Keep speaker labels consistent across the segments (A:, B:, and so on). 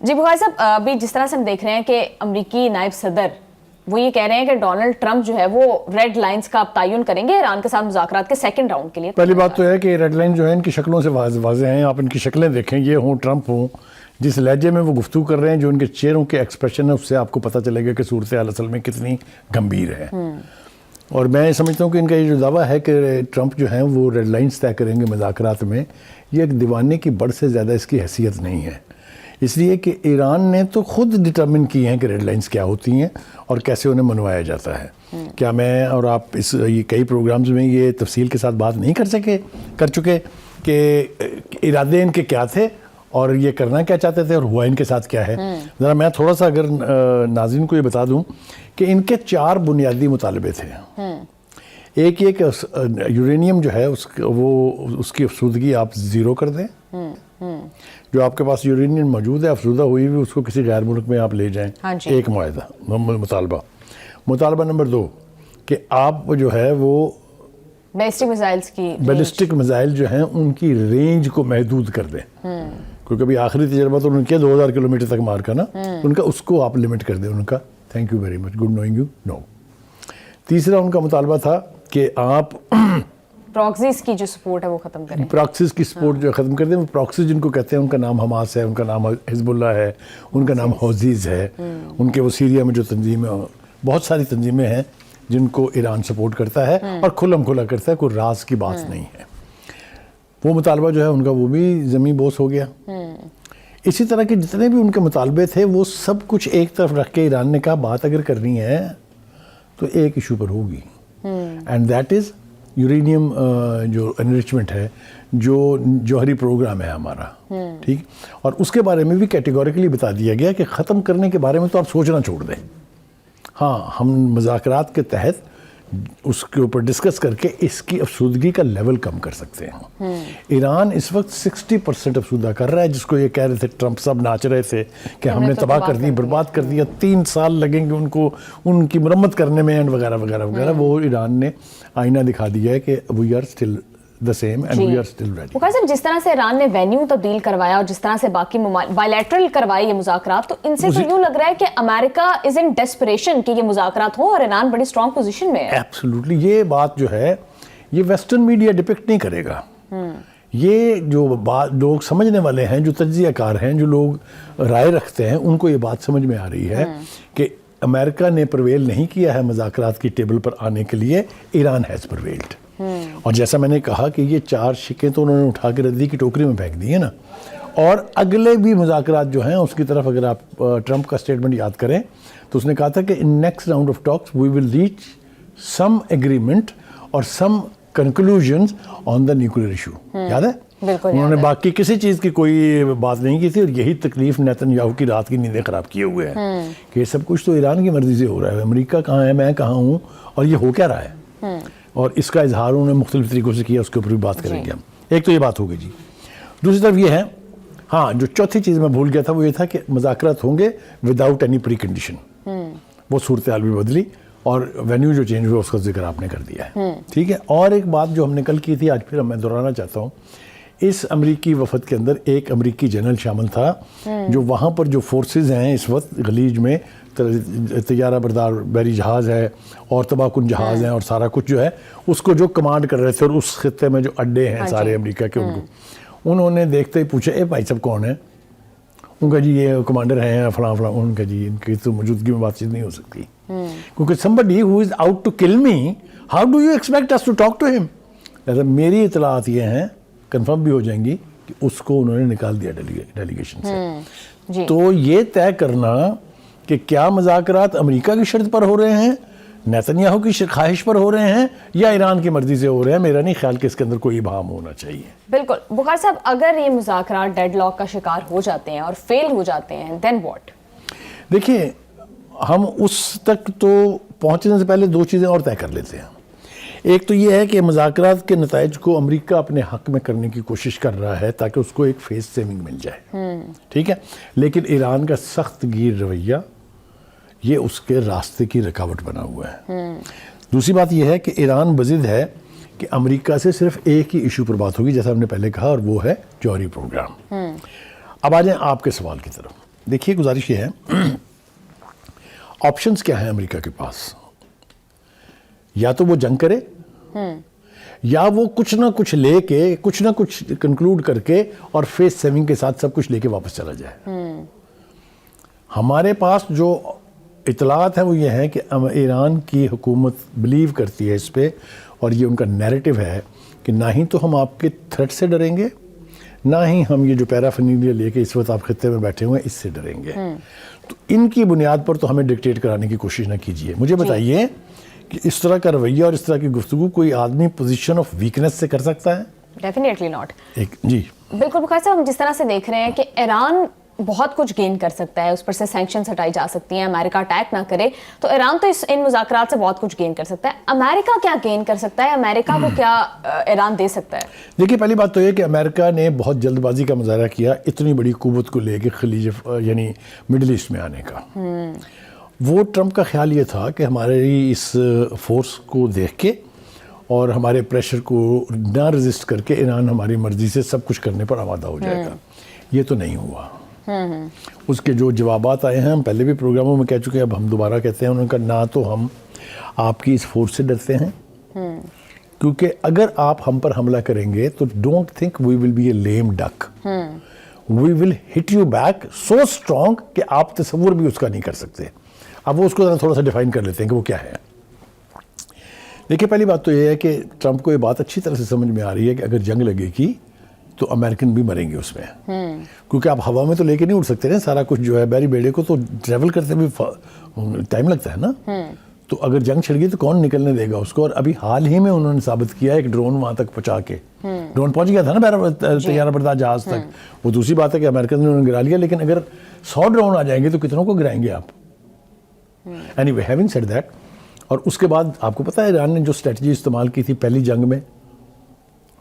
A: جی بخاری صاحب، ابھی جس طرح سے ہم دیکھ رہے ہیں کہ امریکی نائب صدر وہ یہ کہہ رہے ہیں کہ ڈونلڈ ٹرمپ جو ہے وہ ریڈ لائنز کا تعین کریں گے ایران کے ساتھ مذاکرات کے سیکنڈ راؤنڈ کے لیے.
B: پہلی بات تو ہے کہ ریڈ لائن جو ہے ان کی شکلوں سے واضح ہیں. آپ ان کی شکلیں دیکھیں، یہ ہوں ٹرمپ ہوں، جس لہجے میں وہ گفتگو کر رہے ہیں، جو ان کے چہروں کے ایکسپریشن ہے، اس سے آپ کو پتہ چلے گا کہ صورتحال اصل میں کتنی گمبھیر ہے. اور میں سمجھتا ہوں کہ ان کا یہ جو دعویٰ ہے کہ ٹرمپ جو ہیں وہ ریڈ لائنز طے کریں گے مذاکرات میں، یہ ایک دیوانے کی بڑھ سے زیادہ اس کی حیثیت نہیں ہے. اس لیے کہ ایران نے تو خود ڈٹرمن کی ہیں کہ ریڈ لائنز کیا ہوتی ہیں اور کیسے انہیں منوایا جاتا ہے. کیا میں اور آپ یہ کئی پروگرامز میں یہ تفصیل کے ساتھ بات نہیں کر چکے کہ ارادے ان کے کیا تھے اور یہ کرنا کیا چاہتے تھے اور ہوا ان کے ساتھ کیا ہے. ذرا میں تھوڑا سا اگر ناظرین کو یہ بتا دوں کہ ان کے 4 بنیادی مطالبے تھے. ایک یہ کہ یورینیم جو ہے اس کی افزودگی آپ 0 کر دیں. جو آپ کے پاس یورینیم موجود ہے افزودہ ہوئی ہوئی، اس کو کسی غیر ملک میں آپ لے جائیں. ایک مطالبہ نمبر 2 کہ آپ جو ہے وہ بیلسٹک میزائل جو ہیں ان کی رینج کو محدود کر دیں. کیونکہ ابھی آخری تجربہ تو ان کے 2000 کلومیٹر تک مار کا نا، ان کا اس کو آپ لمٹ کر دیں. ان کا thank you very much, good knowing you. No. تیسرا ان کا مطالبہ تھا کہ آپ
A: پراکسیز کی جو سپورٹ ہے وہ ختم کریں.
B: پراکسیز کی سپورٹ جو ختم کر دیں. وہ پراکسیز جن کو کہتے ہیں، ان کا نام حماس ہے، ان کا نام حزب اللہ ہے، ان کا نام حوثیز ہے. ان کے وہ سیریا میں جو تنظیمیں، بہت ساری تنظیمیں ہیں جن کو ایران سپورٹ کرتا ہے اور کھلم کھلا کرتا ہے، کوئی راز کی بات نہیں ہے. وہ مطالبہ جو ہے ان کا وہ بھی زمین بوس ہو گیا. اسی طرح کے جتنے بھی ان کے مطالبے تھے وہ سب کچھ ایک طرف رکھ کے ایران نے کہا بات اگر کرنی ہے تو ایک ایشو پر ہوگی، اینڈ دیٹ از یورینیم جو انریچمنٹ ہے، جو جوہری پروگرام ہے ہمارا. ٹھیک. اور اس کے بارے میں بھی کیٹیگوریکلی بتا دیا گیا کہ ختم کرنے کے بارے میں تو آپ سوچنا چھوڑ دیں. ہاں، ہم مذاکرات کے تحت اس کے اوپر ڈسکس کر کے اس کی افسودگی کا لیول کم کر سکتے ہیں. ایران اس وقت 60% افسودہ کر رہا ہے، جس کو یہ کہہ رہے تھے ٹرمپ صاحب ناچ رہے تھے کہ ہم نے تباہ کر دی، برباد کر دیا، 3 سال لگیں گے ان کو ان کی مرمت کرنے میں، اینڈ وغیرہ وغیرہ وغیرہ. وہ ایران نے آئینہ دکھا دیا ہے کہ we are still the same and we are still ready.
A: Bukhari صاحب، جس طرح سے ایران نے وینیو تبدیل کروایا اور جس طرح سے باقی بائیلیٹرل کروائی یہ مذاکرات، تو ان سے تو یوں لگ رہا ہے کہ امریکہ از ان ڈیسپریشن کہ یہ مذاکرات ہو اور ایران بڑی اسٹرانگ پوزیشن میں ہے.
B: ایبسولوٹلی. یہ بات جو ہے یہ ویسٹرن میڈیا ڈپکٹ نہیں کرے گا. یہ جو بات لوگ سمجھنے والے ہیں، جو تجزیہ کار ہیں، جو لوگ رائے رکھتے ہیں، ان کو یہ بات سمجھ میں آ رہی ہے کہ امریکہ نے پرویل نہیں کیا ہے مذاکرات کی ٹیبل پر آنے کے لیے، ایران ہیز پرویلڈ. اور جیسا میں نے کہا کہ یہ 4 شکیں تو انہوں نے اٹھا کے ردی کی ٹوکری میں پھینک دی ہے نا. اور اگلے بھی مذاکرات جو ہیں اس کی طرف اگر آپ ٹرمپ کا اسٹیٹمنٹ یاد کریں تو اس نے کہا تھا کہ in next round of talks we will reach some agreement اور some conclusions on the nuclear issue. یاد ہے؟ انہوں نے باقی کسی چیز کی کوئی بات نہیں کی تھی. اور یہی تکلیف نیتن یاہو کی رات کی نیندیں خراب کیے ہوئے ہیں کہ سب کچھ تو ایران کی مرضی سے ہو رہا ہے. امریکہ کہاں ہے، میں کہاں ہوں، اور یہ ہو کیا رہا ہے. اور اس کا اظہار انہوں نے مختلف طریقوں سے کیا، اس کے اوپر بھی بات کریں گے ہم. ایک تو یہ بات ہو گئی جی. دوسری طرف یہ ہے، ہاں، جو چوتھی چیز میں بھول گیا تھا وہ یہ تھا کہ مذاکرات ہوں گے وداؤٹ اینی پری کنڈیشن. وہ صورتحال بھی بدلی اور وینیو جو چینج ہوا اس کا ذکر آپ نے کر دیا ہے. ٹھیک ہے. اور ایک بات جو ہم نے کل کی تھی، آج پھر میں دہرانا چاہتا ہوں. اس امریکی وفد کے اندر ایک امریکی جنرل شامل تھا جو وہاں پر جو فورسز ہیں اس وقت خلیج میں، طیارہ بردار بحری جہاز ہے اور تباہ کن جہاز ہیں اور سارا کچھ جو ہے اس کو جو کمانڈ کر رہے تھے، اور اس خطے میں جو اڈے ہیں سارے امریکہ کے، ان کو انہوں نے دیکھتے ہی پوچھا، اے بھائی صاحب کون ہے؟ ان کا جی یہ کمانڈر ہیں فلاں فلاں. ان کا جی ان کی تو موجودگی میں بات چیت نہیں ہو سکتی، کیونکہ somebody who is out to kill me, how do you expect us to talk to him? لہذا میری اطلاعات یہ ہیں، کنفرم بھی ہو جائیں گی، کہ اس کو انہوں نے نکال دیا ڈیلیگیشن سے. تو یہ طے کرنا کہ کیا مذاکرات امریکہ کی شرط پر ہو رہے ہیں، نیتن یاہو کی خواہش پر ہو رہے ہیں، یا ایران کی مرضی سے ہو رہے ہیں، میرا نہیں خیال کہ اس کے اندر کوئی ابہام ہونا چاہیے.
A: بالکل. بخاری صاحب، اگر یہ مذاکرات ڈیڈ لاک کا شکار ہو جاتے ہیں اور فیل ہو جاتے ہیں، دین واٹ؟
B: دیکھیے، ہم اس تک تو پہنچنے سے پہلے 2 چیزیں اور طے کر لیتے ہیں. ایک تو یہ ہے کہ مذاکرات کے نتائج کو امریکہ اپنے حق میں کرنے کی کوشش کر رہا ہے تاکہ اس کو ایک فیس سیونگ مل جائے. ٹھیک ہے. لیکن ایران کا سخت گیر رویہ یہ اس کے راستے کی رکاوٹ بنا ہوا ہے. دوسری بات یہ ہے کہ ایران بضد ہے کہ امریکہ سے صرف ایک ہی ایشو پر بات ہوگی، جیسا ہم نے پہلے کہا، اور وہ ہے جوہری پروگرام. اب آ جائیں آپ کے سوال کی طرف. دیکھیے گزارش یہ ہے، آپشنز کیا ہیں امریکہ کے پاس؟ یا تو وہ جنگ کرے، یا وہ کچھ نہ کچھ لے کے، کچھ نہ کچھ کنکلوڈ کر کے اور فیس سیونگ کے ساتھ سب کچھ لے کے واپس چلا جائے۔ ہمارے پاس جو اطلاعات ہیں وہ یہ ہیں کہ ایران کی حکومت بلیو کرتی ہے اس پہ، اور یہ ان کا نیریٹو ہے کہ نہ ہی تو ہم آپ کے تھریٹ سے ڈریں گے، نہ ہی ہم یہ جو پیرافرنیلیا لے کے اس وقت آپ خطے میں بیٹھے ہوئے ہیں اس سے ڈریں گے۔ تو ان کی بنیاد پر تو ہمیں ڈکٹیٹ کرانے کی کوشش نہ کیجیے۔ مجھے بتائیے کہ اس طرح کا رویہ اور اس طرح کی گفتگو کوئی آدمی پوزیشن آف ویکنس سے کر سکتا ہے؟
A: Definitely not.
B: جی
A: بالکل بخاری صاحب، ہم جس طرح سے دیکھ رہے ہیں کہ ایران بہت کچھ گین کر سکتا ہے، اس پر سے سینکشنز ہٹائی جا سکتی ہیں، امریکہ اٹیک نہ کرے، تو ایران تو ان مذاکرات سے بہت کچھ گین کر سکتا ہے۔ امریکہ کیا گین کر سکتا ہے؟ امریکہ کو کیا ایران دے سکتا ہے؟
B: دیکھیے، پہلی بات تو یہ کہ امریکہ نے بہت جلد بازی کا مظاہرہ کیا اتنی بڑی قوت کو لے کے خلیج یعنی مڈل ایسٹ میں آنے کا۔ وہ ٹرمپ کا خیال یہ تھا کہ ہماری اس فورس کو دیکھ کے اور ہمارے پریشر کو نہ رزسٹ کر کے ایران ہماری مرضی سے سب کچھ کرنے پر آمادہ ہو جائے گا۔ یہ تو نہیں ہوا۔ اس کے جو جوابات آئے ہیں ہم پہلے بھی پروگراموں میں کہہ چکے ہیں، اب ہم دوبارہ کہتے ہیں، انہوں نے کہا نہ تو ہم آپ کی اس فورس سے ڈرتے ہیں، کیونکہ اگر آپ ہم پر حملہ کریں گے تو don't think we will be a lame duck, we will hit you back so strong کہ آپ تصور بھی اس کا نہیں کر سکتے۔ اب وہ اس کو تھوڑا سا ڈیفائن کر لیتے ہیں کہ وہ کیا ہے۔ دیکھیے، پہلی بات تو یہ ہے کہ ٹرمپ کو یہ بات اچھی طرح سے سمجھ میں آ رہی ہے کہ اگر جنگ لگے گی تو امریکن بھی مریں گے اس میں، کیونکہ آپ ہوا میں تو لے کے نہیں اڑ سکتے نا سارا کچھ جو ہے، بیری بیڑے کو تو ٹریول کرتے بھی ٹائم لگتا ہے نا۔ تو اگر جنگ چھڑ گئی تو کون نکلنے دے گا اس کو؟ اور ابھی حال ہی میں انہوں نے ثابت کیا ایک ڈرون وہاں تک پہنچا کے، ڈرون پہنچ گیا تھا نا طیارہ بردار جہاز تک۔ وہ دوسری بات ہے کہ امریکن نے انہوں نے گرا لیا، لیکن اگر 100 ڈرون آ جائیں گے تو کتنوں کو گرائیں گے آپ؟ Any way, having said that, اور اس کے بعد آپ کو پتہ ہے ایران نے جو اسٹریٹجی استعمال کی تھی پہلی جنگ میں،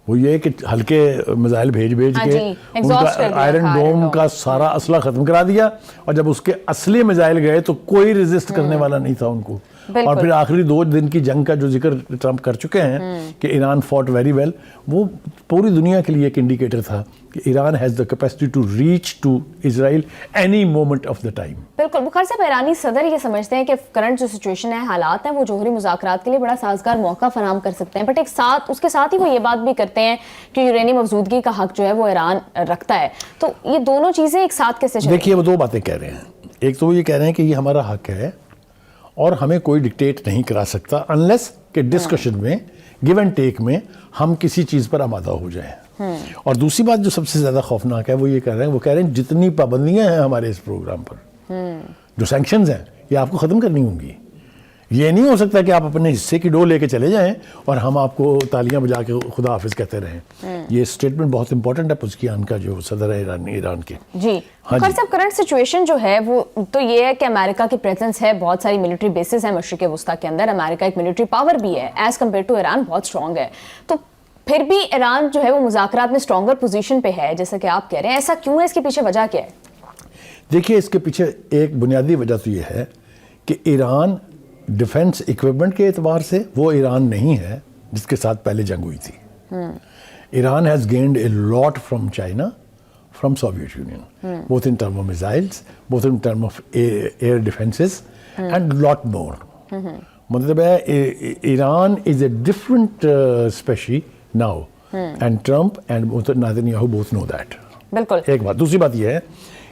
B: وہ یہ کہ ہلکے میزائل بھیج کے ان کا آئرن ڈوم کا سارا اسلحہ ختم کرا دیا، اور جب اس کے اصلی میزائل گئے تو کوئی ریزسٹ کرنے والا نہیں تھا ان کو۔ اور پھر آخری 2 دن کی جنگ کا جو ذکر ٹرمپ کر چکے ہیں کہ ایران فوٹ ویری ویل، وہ پوری دنیا کے لیے ایک انڈیکیٹر تھا کہ Iran has the capacity to reach to Israel any moment of the time.
A: بالکل بخاری صاحب، ایرانی صدر یہ سمجھتے ہیں کہ کرنٹ جو سچویشن ہے، حالات ہیں، وہ جوہری مذاکرات کے لیے بڑا سازگار موقع فراہم کر سکتے ہیں، بٹ اس کے ساتھ ہی وہ یہ بات بھی کرتے ہیں کہ یورینیم افزودگی کا حق جو ہے وہ ایران رکھتا ہے۔ تو یہ دونوں چیزیں ایک ساتھ کیسے چلیں؟
B: دیکھیے، وہ 2 باتیں کہہ رہے ہیں۔ ایک تو وہ یہ کہہ رہے ہیں کہ یہ ہمارا حق ہے اور ہمیں کوئی ڈکٹیٹ نہیں کرا سکتا انلیس کہ ڈسکشن میں، گیو اینڈ ٹیک میں ہم کسی چیز پر آمادہ ہو جائیں۔ اور دوسری بات جو سب سے زیادہ خوفناک ہے وہ یہ کہہ رہے ہیں جتنی پابندیاں ہیں ہمارے اس پروگرام پر، جو سینکشنز ہیں، یہ آپ کو ختم کرنی ہوں گی۔ یہ نہیں ہو سکتا کہ آپ اپنے حصے کی ڈو لے کے چلے جائیں اور ہم آپ کو تالیاں بجا کے خدا حافظ کہتے رہیں۔ یہ اسٹیٹمنٹ بہت امپورٹنٹ ہے پزکیان کا، جو صدر ہے ایران کے۔
A: جی بخاری صاحب، کرنٹ سچویشن جو ہے وہ تو یہ ہے کہ امریکہ کی پریزنس ہے، بہت ساری ملٹری بیسز ہیں مشرق وسطیٰ کے اندر، امریکہ ایک ملٹری پاور بھی ہے ایز کمپیئر ٹو ایران، بہت اسٹرانگ ہے، تو پھر بھی ایران جو ہے وہ مذاکرات میں اسٹرانگر پوزیشن پہ ہے جیسا کہ آپ کہہ رہے ہیں، ایسا کیوں ہے؟ اس کے پیچھے وجہ کیا ہے؟
B: دیکھیے، اس کے پیچھے ایک بنیادی وجہ تو یہ ہے کہ ایران ڈیفنس اکوپمنٹ کے اعتبار سے وہ ایران نہیں ہے جس کے ساتھ پہلے جنگ ہوئی تھی۔ Iran has gained a lot from China, from Soviet Union, both in term of missiles, both in term of air defences and lot more. مطلب ہے Iran is a different species now, and Trump and Netanyahu both know that.
A: بالکل
B: ایک بات۔ دوسری بات یہ ہے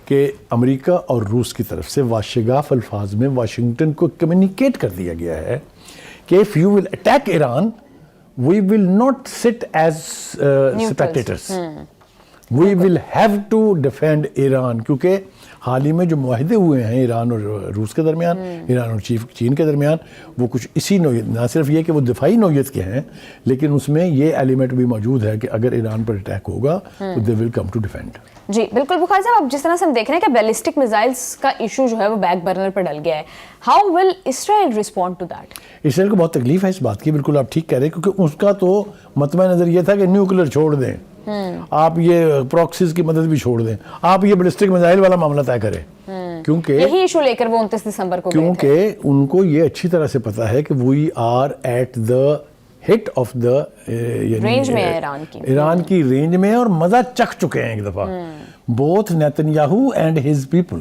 B: کہ امریکہ اور روس کی طرف سے شگاف الفاظ میں واشنگٹن کو کمیونیکیٹ کر دیا گیا ہے کہ if you will attack Iran, we will not sit as spectators. We will have to defend Iran، کیونکہ حال ہی میں جو معاہدے ہوئے ہیں ایران اور روس کے درمیان، ایران اور چین کے درمیان، وہ کچھ اسی نوعیت، نہ صرف یہ کہ وہ دفاعی نوعیت کے ہیں، لیکن اس میں یہ ایلیمنٹ بھی موجود ہے کہ اگر ایران پر اٹیک ہوگا تو they will come to defend۔
A: جی بالکل بخاری صاحب، اب جس طرح سے ہم دیکھ رہے ہیں کہ بیلسٹک میزائلز کا ایشو جو ہے وہ بیک برنر پر ڈل گیا ہے، how will Israel respond to that?
B: Israel کو بہت تکلیف ہے اس بات کی، بالکل آپ ٹھیک کہہ رہے ہیں، کیونکہ اس کا تو مطمع نظر یہ تھا کہ نیوکلر چھوڑ دیں، آپ یہ پراکسیز کی مدد بھی چھوڑ دیں، آپ یہ بیلسٹک میزائل والا معاملہ طے کریں، کیونکہ
A: یہی ایشو لے کر وہ 29 دسمبر کو
B: کیونکہ ان کو یہ اچھی طرح سے پتا ہے کہ we are at the hit of the
A: range میں
B: ایران کی رینج میں، اور مزہ چکھ چکے ہیں ایک دفعہ، both Netanyahu and his people,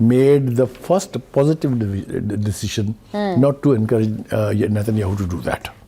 B: made the first positive decision not to encourage Netanyahu to do that.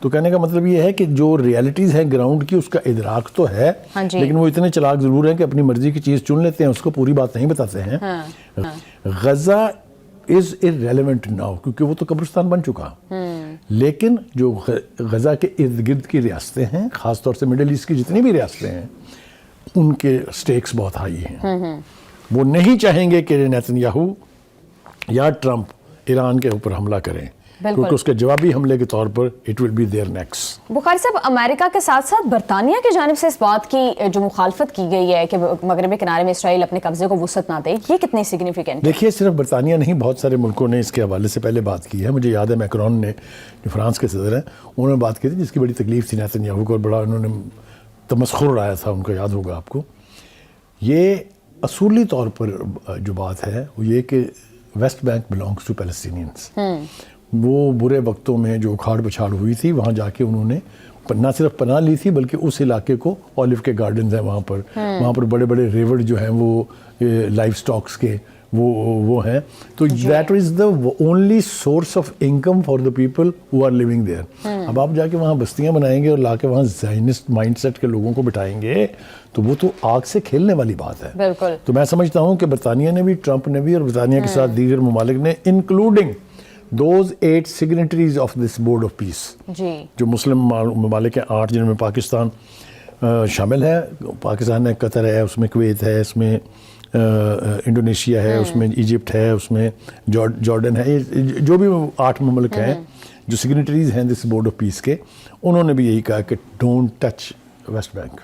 B: تو کہنے کا مطلب یہ ہے کہ جو ریالٹیز ہیں گراؤنڈ کی اس کا ادراک تو ہے, لیکن وہ اتنے چلاک ضرور ہیں کہ اپنی مرضی کی چیز چن لیتے ہیں, اس کو پوری بات نہیں بتاتے ہیں. غزہ از irrelevant now کیونکہ وہ تو قبرستان بن چکا, لیکن جو غزہ کے ارد گرد کی ریاستیں ہیں, خاص طور سے مڈل ایسٹ کی جتنی بھی ریاستیں ہیں, ان کے سٹیکس بہت ہائی ہیں. وہ نہیں چاہیں گے کہ نیتن یاہو یا ٹرمپ ایران کے اوپر حملہ کریں, کیونکہ اس کے جوابی حملے کے طور پر it will be there next.
A: بخاری صاحب, امریکہ کے ساتھ ساتھ برطانیہ کی جانب سے اس بات کی جو مخالفت کی گئی ہے کہ مغربی کنارے میں اسرائیل اپنے قبضے کو وسعت نہ دے, یہ کتنی سگنیفیکنٹ ہے؟
B: دیکھیے صرف برطانیہ نہیں, بہت سارے ملکوں نے اس کے حوالے سے پہلے بات کی ہے. مجھے یاد ہے میکرون نے, جو فرانس کے صدر ہیں, انہوں نے بات کی تھی جس کی بڑی تکلیف تھی نیتن یاہو کو, اور بڑا انہوں نے تمسخر اڑایا تھا ان کو, یاد ہوگا آپ کو. یہ اصولی طور پر جو بات ہے وہ یہ کہ West Bank belongs to Palestinians. وہ برے وقتوں میں جو اکھاڑ پچھاڑ ہوئی تھی, وہاں جا کے انہوں نے نہ صرف پناہ لی تھی بلکہ اس علاقے کو, اولیو کے گارڈنز ہیں وہاں پر بڑے بڑے ریور جو ہیں وہ لائف سٹاکس کے وہ ہیں. تو that is the only source of income for the people who are living there. اب آپ جا کے وہاں بستیاں بنائیں گے اور لا کے وہاں زائنسٹ مائنڈ سیٹ کے لوگوں کو بٹھائیں گے تو وہ تو آگ سے کھیلنے والی بات ہے.
A: بالکل.
B: تو میں سمجھتا ہوں کہ برطانیہ نے بھی, ٹرمپ نے بھی, اور برطانیہ کے ساتھ دیگر ممالک نے, including those 8 signatories of this board of peace, جو مسلم ممالک ہیں 8 جن میں پاکستان شامل ہے. پاکستان ہے, قطر ہے, اس میں کویت ہے, اس میں انڈونیشیا ہے, اس میں ایجپٹ ہے, اس میں جارڈن ہے. جو بھی 8 ممالک ہیں جو سگنیٹریز ہیں دس بورڈ آف پیس کے, انہوں نے بھی یہی کہا کہ ڈونٹ ٹچ ویسٹ بینک.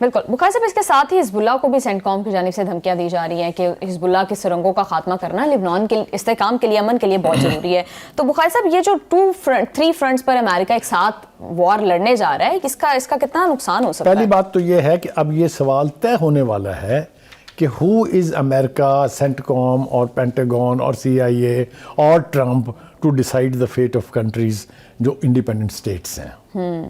A: بالکل. بخاری صاحب, اس کے ساتھ ہی حزب اللہ کو بھی سینٹ کام کی جانب سے دھمکیاں دی جا رہی ہیں کہ حزب اللہ کی سرنگوں کا خاتمہ کرنا لبنان کے استحکام کے لیے, امن کے لیے بہت ضروری ہے. تو بخاری صاحب, یہ جو 3 فرنٹس پر امریکہ ایک ساتھ وار لڑنے جا رہا ہے, اس کا کتنا نقصان ہو سکتا ہے؟
B: پہلی بات تو یہ ہے کہ اب یہ سوال طے ہونے والا ہے کہ ہو از امریکہ, سینٹ کام اور پینٹاگون اور CIA اور Trump to decide the fate of countries جو انڈیپینڈنٹ اسٹیٹس ہیں.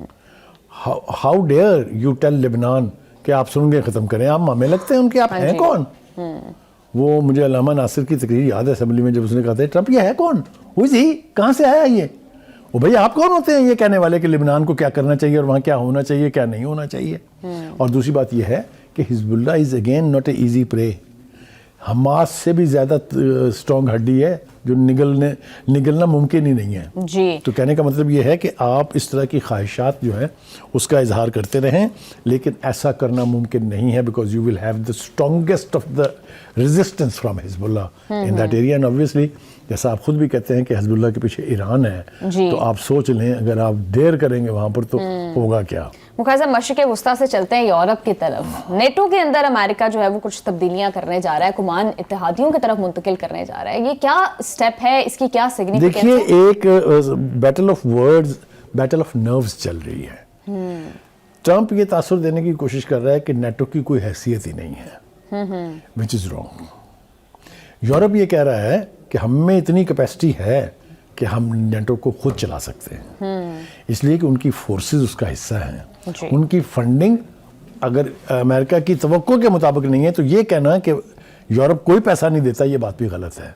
B: How dare you tell Lebanon کہ آپ سرنگیں ختم کریں. آپ مامے لگتے ہیں ان کے, آپ ہیں کون؟ وہ مجھے علامہ ناصر کی تقریر یاد ہے اسمبلی میں, جب اس نے کہا تھا ٹرمپ یہ ہے کون, ہو از ہی, کہاں سے آیا یہ؟ وہ بھائی آپ کون ہوتے ہیں یہ کہنے والے کہ لبنان کو کیا کرنا چاہیے اور وہاں کیا ہونا چاہیے, کیا نہیں ہونا چاہیے. اور دوسری بات یہ ہے کہ Hezbollah is again not a easy prey. Hamas سے بھی زیادہ اسٹرانگ ہڈی ہے جو نگلنا ممکن ہی نہیں ہے.
A: جی.
B: تو کہنے کا مطلب یہ ہے کہ آپ اس طرح کی خواہشات جو ہے اس کا اظہار کرتے رہیں, لیکن ایسا کرنا ممکن نہیں ہے, because you will have the strongest of the resistance from Hezbollah in that area. And obviously جیسا آپ خود بھی کہتے ہیں کہ حزب اللہ کے پیچھے ایران ہے, تو آپ سوچ لیں اگر آپ دیر کریں گے وہاں پر تو ہوگا کیا.
A: مخازن مشرق وسطیٰ سے چلتے ہیں یورپ کی طرف. نیٹو کے اندر امریکہ جو ہے وہ کچھ تبدیلیاں کرنے جا رہا ہے, کمان اتحادیوں کی طرف منتقل کرنے جا رہا ہے. یہ کیا سٹیپ ہے, اس کی کیا سگنیفیکنس ہے؟
B: دیکھیے ایک battle of words, battle of nerves چل رہی ہے. ٹرمپ یہ تاثر دینے کی کوشش کر رہا ہے کہ نیٹو کی کوئی حیثیت ہی نہیں ہے, وچ از رانگ. یورپ یہ کہہ رہا ہے کہ ہم میں اتنی کیپیسٹی ہے کہ ہم نیٹو کو خود چلا سکتے ہیں, اس لیے کہ ان کی فورسز اس کا حصہ ہیں. ان کی فنڈنگ اگر امریکہ کی توقع کے مطابق نہیں ہے تو یہ کہنا کہ یورپ کوئی پیسہ نہیں دیتا, یہ بات بھی غلط ہے.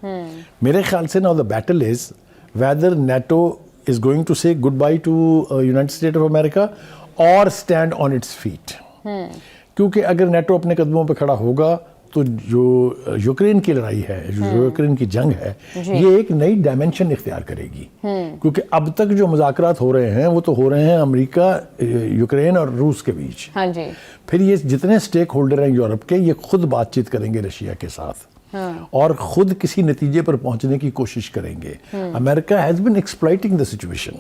B: میرے خیال سے now the battle is whether NATO is going to say goodbye to United States of America or stand on its feet. کیونکہ اگر نیٹو اپنے قدموں پہ کھڑا ہوگا تو جو یوکرین کی لڑائی ہے, جو یوکرین کی جنگ ہے, یہ ایک نئی ڈائمنشن اختیار کرے گی. کیونکہ اب تک جو مذاکرات ہو رہے ہیں وہ تو ہو رہے ہیں امریکہ, یوکرین اور روس کے بیچ. پھر یہ جتنے سٹیک ہولڈر ہیں یورپ کے, یہ خود بات چیت کریں گے رشیا کے ساتھ اور خود کسی نتیجے پر پہنچنے کی کوشش کریں گے. امریکہ has been exploiting the situation.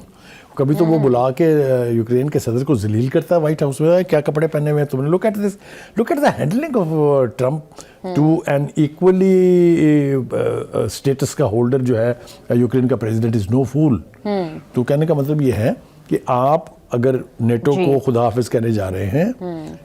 B: کبھی تو وہ بلا کے یوکرین کے صدر کو ذلیل کرتا ہے وائٹ ہاؤس میں, کیا کپڑے پہنے ہوئے ہیں تم نے. Look at this, look at the handling of Trump to an equally states کا ہولڈر جو ہے یوکرین کا پریزیڈنٹ از نو فول. تو کہنے کا مطلب یہ ہے کہ آپ اگر نیٹو کو خدا حافظ کہنے جا رہے ہیں,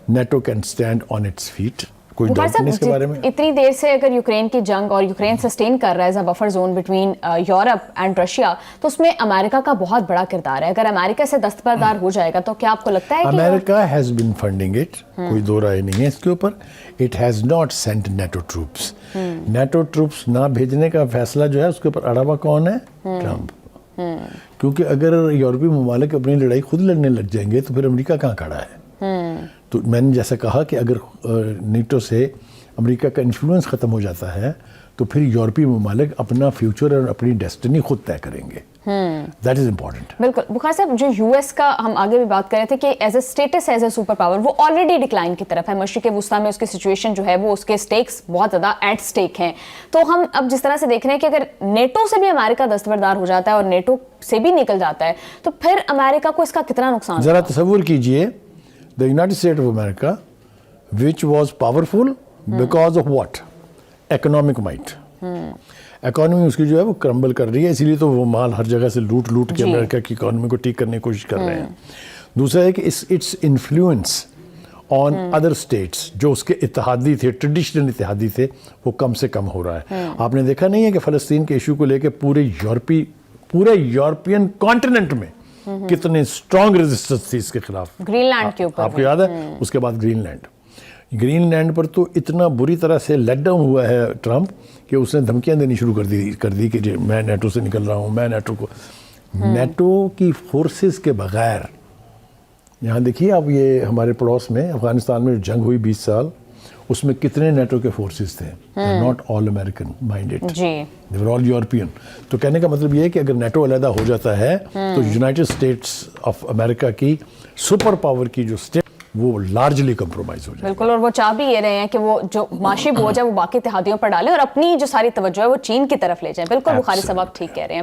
B: NATO can stand on its fate. کوئی ڈاؤٹ نہیں اس کے بارے میں.
A: اتنی دیر سے اگر یوکرین کی جنگ اور یوکرین سسٹین کر رہا ہے as a buffer zone between Europe and Russia, تو اس میں امریکہ کا بہت بڑا کردار ہے. اگر امریکہ سے دستبردار ہو جائے گا تو کیا آپ کو لگتا ہے کہ
B: America has been funding it, کوئی دو رائے نہیں ہے اس کے اوپر. It has not sent NATO troops. NATO troops نہ بھیجنے کا فیصلہ جو ہے اس کے اوپر اڑا ہوا کون ہے؟ ٹرمپ. کیونکہ اگر یورپی ممالک اپنی لڑائی خود لڑنے لگ جائیں گے تو پھر امریکہ کہاں کھڑا ہے؟ تو میں نے جیسا کہا کہ اگر نیٹو سے امریکہ کا انفلوئنس ختم ہو جاتا ہے تو پھر یورپی ممالک اپنا فیوچر اور اپنی ڈیسٹنی خود طے کریں گے. That is important.
A: بالکل. بخاری صاحب جو یو ایس کا ہم آگے بھی بات کر رہے تھے کہ as a states as a super power وہ آلریڈی ڈکلائن کی طرف ہے. مشرق وسطیٰ میں اس کی سچویشن جو ہے وہ اس کے سٹیکس بہت زیادہ ایٹ سٹیک ہیں. تو ہم اب جس طرح سے دیکھ رہے ہیں کہ اگر نیٹو سے بھی امریکہ دستبردار ہو جاتا ہے اور نیٹو سے بھی نکل جاتا ہے تو پھر امریکہ کو اس کا کتنا نقصان ہوگا؟
B: ذرا تصور کیجئے the United States of America which was powerful because of what? Economic might. Economy اس کی جو ہے وہ کرمبل کر رہی ہے, اسی لیے تو وہ مال ہر جگہ سے لوٹ کے امریکہ کی اکانومی کو ٹھیک کرنے کی کوشش کر رہے ہیں. دوسرا ہے کہ its influence on other states جو اس کے اتحادی تھے, ٹریڈیشنل اتحادی تھے, وہ کم سے کم ہو رہا ہے. آپ نے دیکھا نہیں ہے کہ فلسطین کے ایشو کو لے کے پورے یورپین کانٹیننٹ میں کتنے اسٹرانگ ریزسٹنس تھی اس کے خلاف.
A: گرین لینڈ کے اوپر
B: آپ کو یاد ہے, اس کے بعد گرین لینڈ پر تو اتنا بری طرح سے لیٹ ڈاؤن ہوا ہے ٹرمپ کہ اس نے دھمکیاں دینی شروع کر دی کہ میں نیٹو سے نکل رہا ہوں, میں نیٹو کی فورسز کے بغیر. یہاں دیکھیے آپ, یہ ہمارے پڑوس میں افغانستان میں جنگ ہوئی 20 سال, اس میں کتنے نیٹو کے فورسز تھے؟ Not all American minded, they were all European. تو کہنے کا مطلب یہ ہے کہ اگر نیٹو علیحدہ ہو جاتا ہے تو یونائٹڈ اسٹیٹس آف امریکہ کی سپر پاور کی جو اسٹیٹ وہ لارجلی کمپرومائز ہو جائے.
A: بالکل. اور وہ چاہ بھی یہ رہے ہیں کہ وہ جو معاشی بوجھ ہے وہ باقی اتحادیوں پر ڈالیں اور اپنی جو ساری توجہ ہے وہ چین کی طرف لے جائیں. بالکل بخاری صاحب آپ ٹھیک کہہ رہے ہیں.